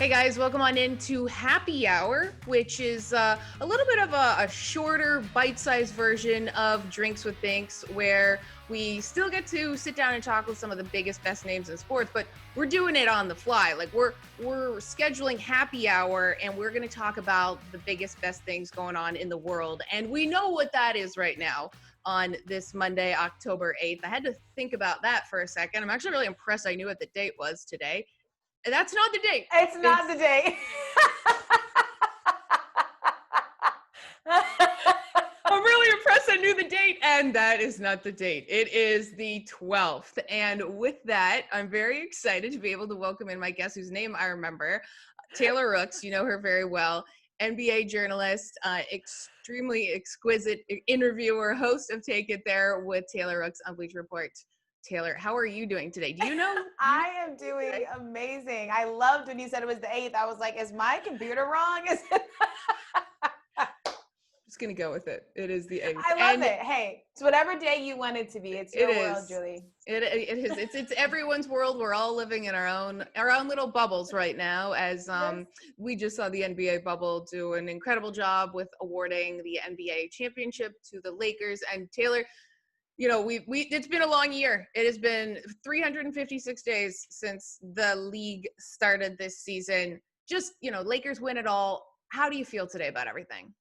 Hey guys, welcome on into Happy Hour, which is a little bit of a shorter, bite-sized version of Drinks with Binks, where we still get to sit down and talk with some of the biggest, best names in sports, but we're doing it on the fly. Like we're scheduling Happy Hour, and we're going to talk about the biggest, best things going on in the world, and we know what that is right now on this Monday, October 8th. I had to think about that for a second. I'm actually really impressed I knew what the date was today. That's not the date. It's not the day. I'm really impressed I knew the date, and that is not the date. It is the 12th. And with that, I'm very excited to be able to welcome in my guest whose name I remember, Taylor Rooks. You know her very well. NBA journalist, extremely exquisite interviewer, host of Take It There with Taylor Rooks on Bleacher Report. Taylor, how are you doing today? Do you know? I am doing amazing. I loved when you said it was the 8th. I was like, is my computer wrong? Is it? Just going to go with it. It is the 8th. I love it. Hey, it's whatever day you want it to be. It's your world, Julie. It is. It's everyone's world. We're all living in our own little bubbles right now. As we just saw the NBA bubble do an incredible job with awarding the NBA championship to the Lakers. And Taylor, you know, it's been a long year. It has been 356 days since the league started this season. Just, you know, Lakers win it all. How do you feel today about everything?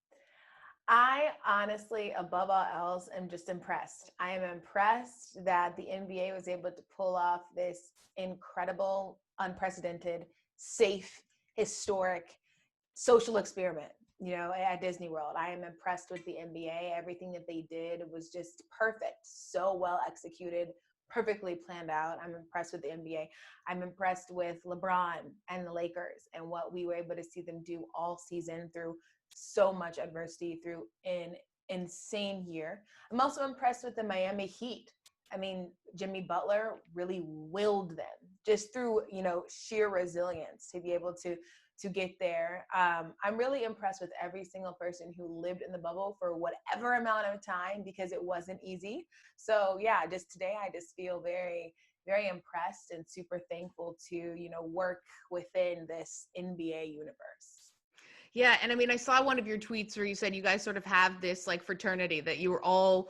I honestly, above all else, am just impressed. I am impressed that the NBA was able to pull off this incredible, unprecedented, safe, historic social experiment, you know, at Disney World. I am impressed with the NBA. Everything that they did was just perfect, so well executed, perfectly planned out. I'm impressed with the NBA. I'm impressed with LeBron and the Lakers and what we were able to see them do all season through so much adversity, through an insane year. I'm also impressed with the Miami Heat. I mean, Jimmy Butler really willed them just through, you know, sheer resilience to be able to get there. I'm really impressed with every single person who lived in the bubble for whatever amount of time, because it wasn't easy. So yeah, just today, I just feel very, very impressed and super thankful to, you know, work within this NBA universe. Yeah, and I mean, I saw one of your tweets where you said you guys sort of have this like fraternity that you all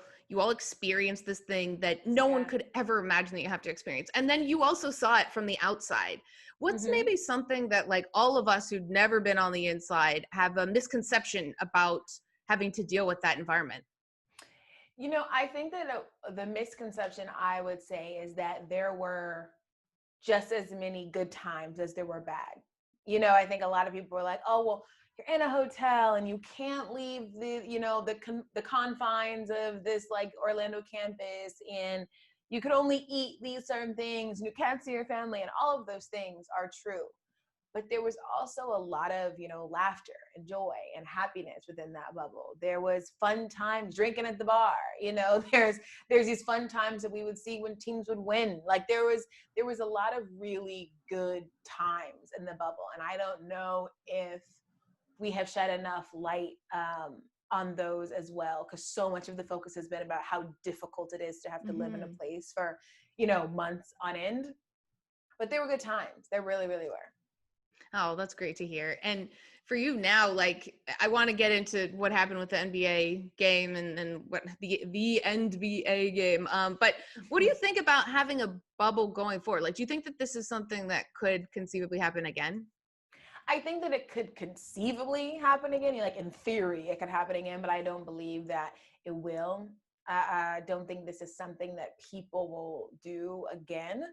experienced this thing that no one could ever imagine that you have to experience. And then you also saw it from the outside. What's maybe something that like all of us who've never been on the inside have a misconception about having to deal with that environment? You know, I think that the misconception, I would say, is that there were just as many good times as there were bad. You know, I think a lot of people were like, oh, well, you're in a hotel and you can't leave the, you know, the confines of this like Orlando campus, and you could only eat these certain things and you can't see your family, and all of those things are true. But there was also a lot of, you know, laughter and joy and happiness within that bubble. There was fun times drinking at the bar. You know, there's these fun times that we would see when teams would win. Like there was a lot of really good times in the bubble. And I don't know if we have shed enough light on those as well, because so much of the focus has been about how difficult it is to have to live in a place for, you know, months on end. But there were good times. There really, really were. Oh, that's great to hear. And for you now, like, I want to get into what happened with the NBA game and what the NBA game. But what do you think about having a bubble going forward? Like, do you think that this is something that could conceivably happen again? I think that it could conceivably happen again. Like in theory, it could happen again, but I don't believe that it will. I don't think this is something that people will do again.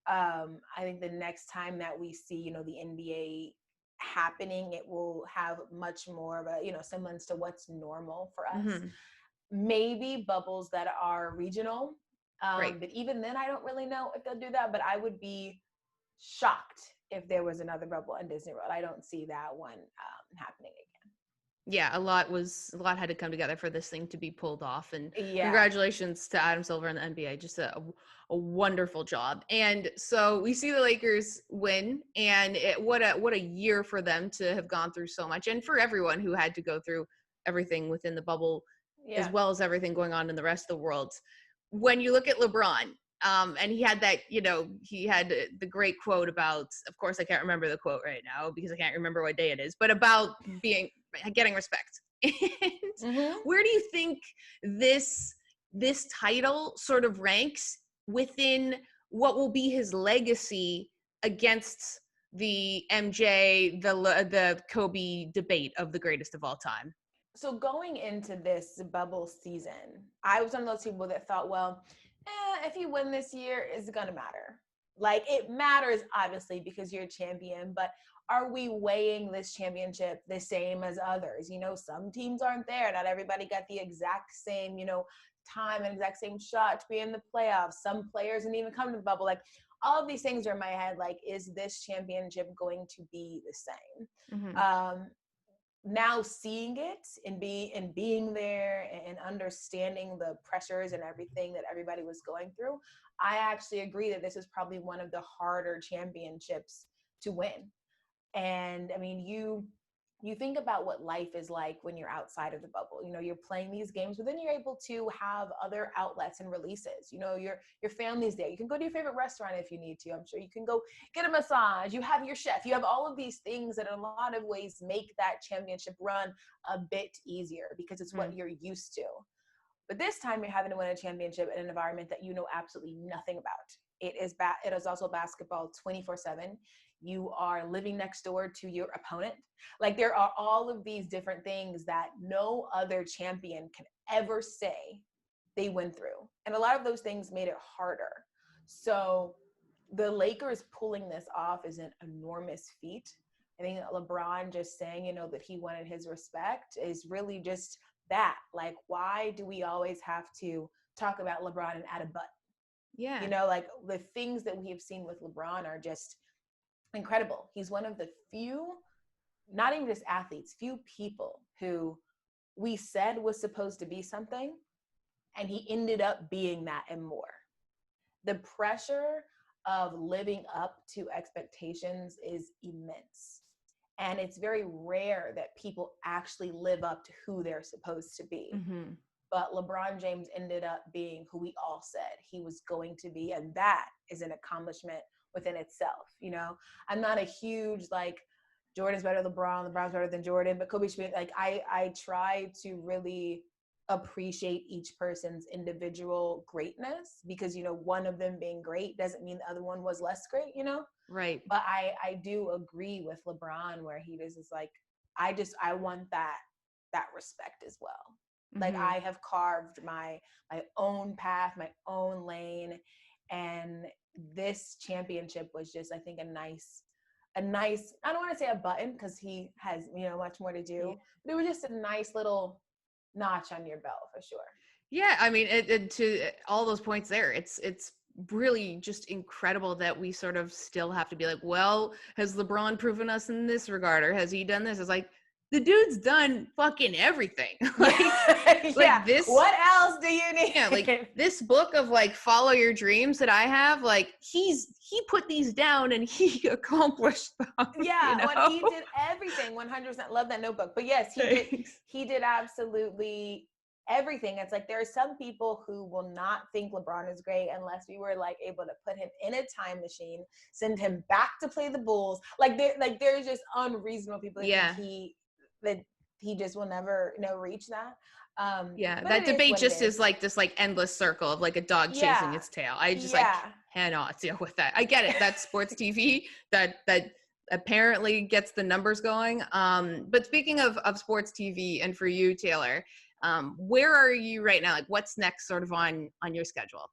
I think the next time that we see, you know, the NBA happening, it will have much more of a, you know, semblance to what's normal for us. Maybe bubbles that are regional. Right. But even then, I don't really know if they'll do that, but I would be shocked if there was another bubble in Disney World. I don't see that one happening again. Yeah, a lot had to come together for this thing to be pulled off. And Yeah. congratulations to Adam Silver and the NBA. Just a wonderful job. And so we see the Lakers win, and what a year for them to have gone through so much, and for everyone who had to go through everything within the bubble, as well as everything going on in the rest of the world. When you look at LeBron, And he had that, he had the great quote about, of course, I can't remember the quote right now because I can't remember what day it is, but about getting respect. And where do you think this title sort of ranks within what will be his legacy against the MJ, the Kobe debate of the greatest of all time? So going into this bubble season, I was one of those people that thought, well, if you win this year, it's going to matter. Like, it matters, obviously, because you're a champion, but are we weighing this championship the same as others? Some teams aren't there. Not everybody got the exact same, time and exact same shot to be in the playoffs. Some players didn't even come to the bubble. Like, all of these things are in my head. Like, is this championship going to be the same? Now seeing it and being there and understanding the pressures and everything that everybody was going through, I actually agree that this is probably one of the harder championships to win. And I mean, you think about what life is like when you're outside of the bubble. You're playing these games, but then you're able to have other outlets and releases. Your family's there. You can go to your favorite restaurant if you need to. I'm sure you can go get a massage. You have your chef. You have all of these things that in a lot of ways make that championship run a bit easier because it's what you're used to. But this time you're having to win a championship in an environment that you know absolutely nothing about. It is also basketball 24/7. You are living next door to your opponent. Like, there are all of these different things that no other champion can ever say they went through. And a lot of those things made it harder. So the Lakers pulling this off is an enormous feat. I think LeBron just saying, that he wanted his respect is really just that. Like, why do we always have to talk about LeBron and add a but? Yeah. Like, the things that we have seen with LeBron are just incredible. He's one of the few, not even just athletes, few people who we said was supposed to be something, and he ended up being that and more. The pressure of living up to expectations is immense. And it's very rare that people actually live up to who they're supposed to be. But LeBron James ended up being who we all said he was going to be. And that is an accomplishment within itself. I'm not a huge, like, Jordan's better than LeBron's better than Jordan, but Kobe should be, like, I try to really appreciate each person's individual greatness because, one of them being great doesn't mean the other one was less great, Right. But I do agree with LeBron where he is like, I want that respect as well. Like, I have carved my own path, my own lane, and this championship was just, I think, a nice, I don't want to say a button because he has, much more to do, but it was just a nice little notch on your belt for sure. Yeah, I mean, to all those points there, it's really just incredible that we sort of still have to be like, well, has LeBron proven us in this regard, or has he done this? It's like, the dude's done fucking everything. Like this. What else do you need? Yeah, like this book of like follow your dreams that I have, like he put these down and he accomplished them. Yeah, when he did everything 100%. Love that notebook. But yes, he did absolutely everything. It's like there are some people who will not think LeBron is great unless we were like able to put him in a time machine, send him back to play the Bulls. There's just unreasonable people that think he just will never reach that. That debate just is like this like endless circle of like a dog chasing its tail. I just cannot deal with that. I get it. That's sports TV that apparently gets the numbers going. But speaking of sports TV, and for you, Taylor, where are you right now? Like, what's next sort of on your schedule?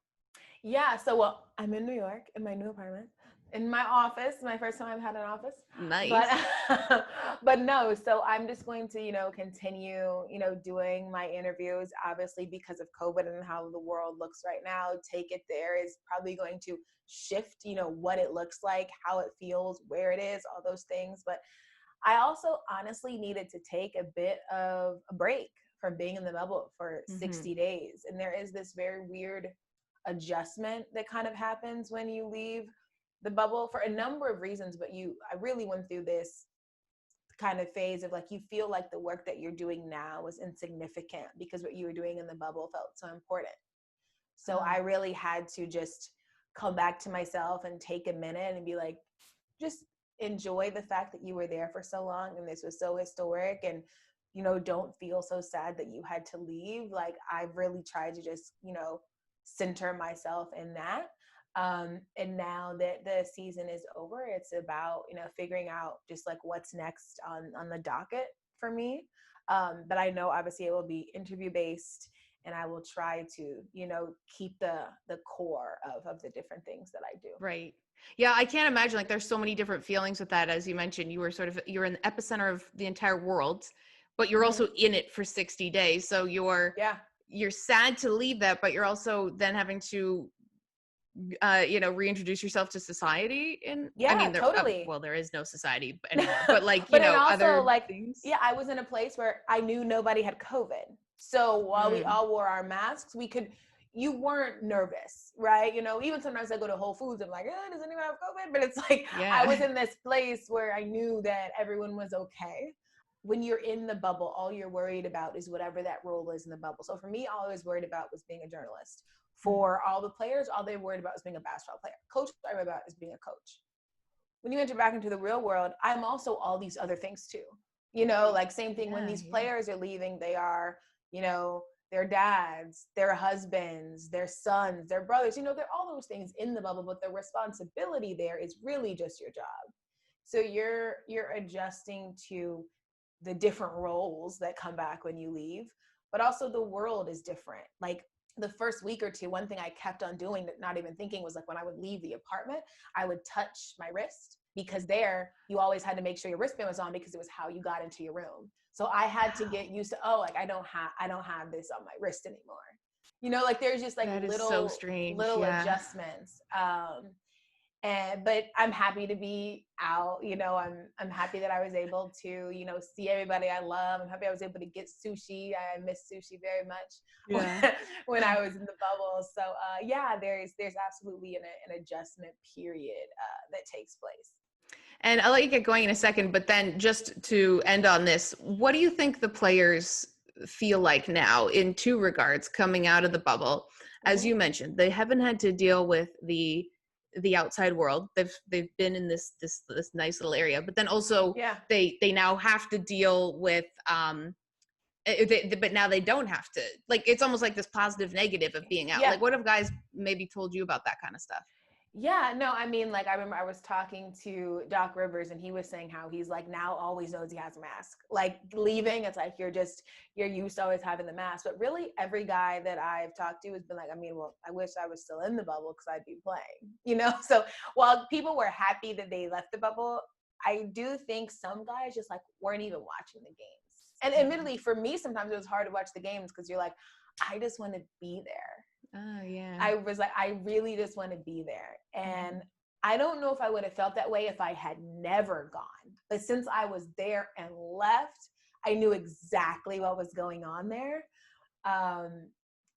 Yeah, so I'm in New York in my new apartment, in my office, my first time I've had an office. Nice. But no, so I'm just going to, continue, doing my interviews, obviously because of COVID and how the world looks right now. Take It There is probably going to shift, what it looks like, how it feels, where it is, all those things. But I also honestly needed to take a bit of a break from being in the bubble for 60 days. And there is this very weird adjustment that kind of happens when you leave the bubble for a number of reasons, but I really went through this kind of phase of like, you feel like the work that you're doing now is insignificant because what you were doing in the bubble felt so important. So I really had to just come back to myself and take a minute and be like, just enjoy the fact that you were there for so long and this was so historic, and don't feel so sad that you had to leave. Like, I've really tried to just center myself in that. And now that the season is over, it's about figuring out just like what's next on the docket for me. But I know obviously it will be interview based, and I will try to keep the core of the different things that I do. Right. Yeah, I can't imagine, like, there's so many different feelings with that. As you mentioned, you're in the epicenter of the entire world, but you're also in it for 60 days. So you're sad to leave that, but you're also then having to reintroduce yourself to society. Totally. Well, there is no society anymore, but like, but then also other like, things. yeah, I was in a place where I knew nobody had COVID. So while we all wore our masks, you weren't nervous, right? Even sometimes I go to Whole Foods, I'm like, does anyone have COVID? But it's like, I was in this place where I knew that everyone was okay. When you're in the bubble, all you're worried about is whatever that role is in the bubble. So for me, all I was worried about was being a journalist. For all the players, all they were worried about was being a basketball player. Coach, what I worried about is being a coach. When you enter back into the real world, I'm also all these other things too. Like same thing when these players are leaving, they are, their dads, their husbands, their sons, their brothers, they're all those things in the bubble, but the responsibility there is really just your job. So you're adjusting to the different roles that come back when you leave, but also the world is different. Like, the first week or two, one thing I kept on doing, not even thinking, was like when I would leave the apartment, I would touch my wrist, because there you always had to make sure your wristband was on, because it was how you got into your room. So I had to get used to, I don't have this on my wrist anymore. Like there's just like so strange. little adjustments. But I'm happy to be out. I'm happy that I was able to, see everybody I love. I'm happy I was able to get sushi. I miss sushi very much when I was in the bubble. So there's absolutely an adjustment period that takes place. And I'll let you get going in a second, but then just to end on this, what do you think the players feel like now in two regards coming out of the bubble? As you mentioned, they haven't had to deal with the outside world. They've been in this nice little area, but then also they now have to deal with but now they don't have to. Like, it's almost like this positive negative of being out. Like, what have guys maybe told you about that kind of stuff? Yeah, no, I mean, like, I remember I was talking to Doc Rivers, and he was saying how he's like now always knows he has a mask. Like, leaving, it's like you're used to always having the mask. But really, every guy that I've talked to has been like, I wish I was still in the bubble because I'd be playing, So while people were happy that they left the bubble, I do think some guys just like weren't even watching the games. And admittedly, for me, sometimes it was hard to watch the games because you're like, I just want to be there. Oh, yeah. I was like, I really just want to be there. And I don't know if I would have felt that way if I had never gone. But since I was there and left, I knew exactly what was going on there.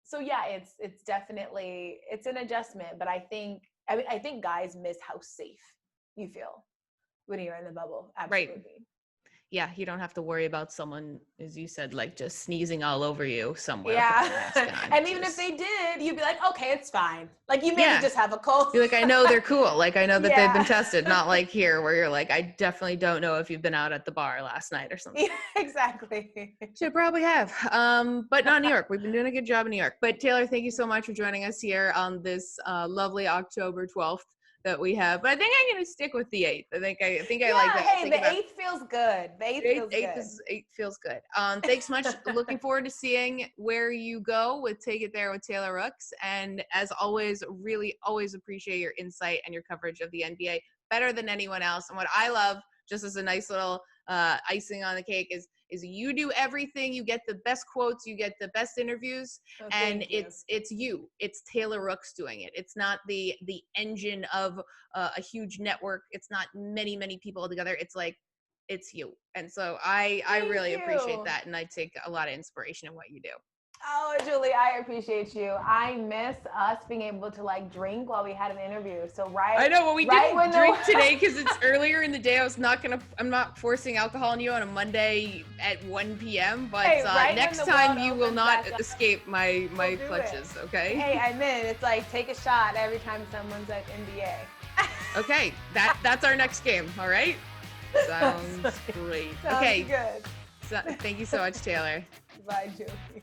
So yeah, it's definitely, it's an adjustment. But I think guys miss how safe you feel when you're in the bubble. Absolutely. Right. Yeah, you don't have to worry about someone, as you said, like just sneezing all over you somewhere. Yeah. And even if they did, you'd be like, okay, it's fine. Like, you maybe just have a cold. You're like, I know they're cool. Like, I know that they've been tested. Not like here where you're like, I definitely don't know if you've been out at the bar last night or something. Yeah, exactly. Should probably have. But not New York. We've been doing a good job in New York. But Taylor, thank you so much for joining us here on this lovely October 12th. That we have, but I think I'm going to stick with the 8th. I think I like that. Hey, the 8th feels good. The 8th feels good. Thanks much. Looking forward to seeing where you go with Take It There with Taylor Rooks. And as always, really always appreciate your insight and your coverage of the NBA better than anyone else. And what I love, just as a nice little icing on the cake, is you do everything. You get the best quotes, you get the best interviews, and it's Taylor Rooks doing it. It's not the engine of a huge network. It's not many people together. It's like, it's you. And so I really appreciate that, and I take a lot of inspiration in what you do. Oh, Julie, I appreciate you. I miss us being able to like drink while we had an interview. So I know, well, we right didn't drink today because it's earlier in the day. I'm not forcing alcohol on you on a Monday at 1 p.m. But hey, next time you will not escape my clutches, okay? Hey, I'm in. It's like take a shot every time someone's at NBA. Okay, that's our next game, all right? Sounds great. Sounds okay, good. so, thank you so much, Taylor. Bye, Julie.